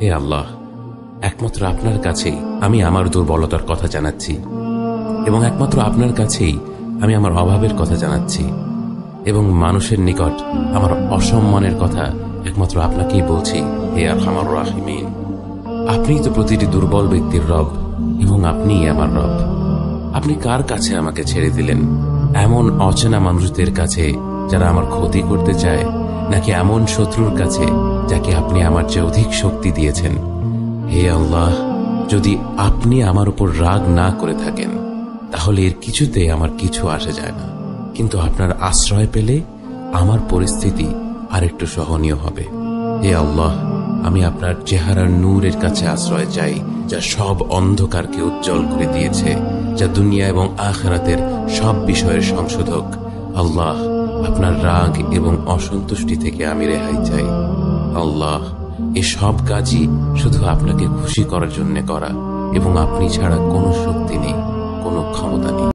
হে আল্লাহ, একমাত্র আপনার কাছেই আমি আমার দুর্বলতার কথা জানাচ্ছি, এবং একমাত্র আপনার কাছেই আমি আমার অভাবের কথা জানাচ্ছি, এবং মানুষের নিকট আমার অসম্মানের কথা একমাত্র আপনাকেই বলছি। হে আরহামার রাহিমিন, আপনিই তো প্রতিটি দুর্বল ব্যক্তির রব, এবং আপনিই আমার রব। আপনি কার কাছে আমাকে ছেড়ে দিলেন? এমন অচেনা মানুষদের কাছে যারা আমার ক্ষতি করতে চায়, নাকি এমন শত্রুর কাছে যাকে আপনি আমার চেয়ে অধিক শক্তি দিয়েছেন? হে আল্লাহ, যদি আপনি আমার উপর রাগ না করে থাকেন তাহলে এর কিছুতে আমার কিছু আসে যায় না, কিন্তু আপনার আশ্রয় পেলে আমার পরিস্থিতি আরেকটু সহনীয় হবে। হে আল্লাহ, আমি আপনার চেহারার নূরের কাছে আশ্রয় চাই, যা সব অন্ধকারকে উজ্জ্বল করে দিয়েছে, যা দুনিয়া এবং আখিরাতের সব বিষয়ের সংশোধক। আল্লাহ, আপনার রাগ এবং অসন্তুষ্টি থেকে আমি রেহাই চাই। আল্লাহ, এ সব কাজই শুধু আপনাকে খুশি করার জন্য করা, এবং আপনি ছাড়া কোনো শক্তি নেই, কোনো ক্ষমতা নেই।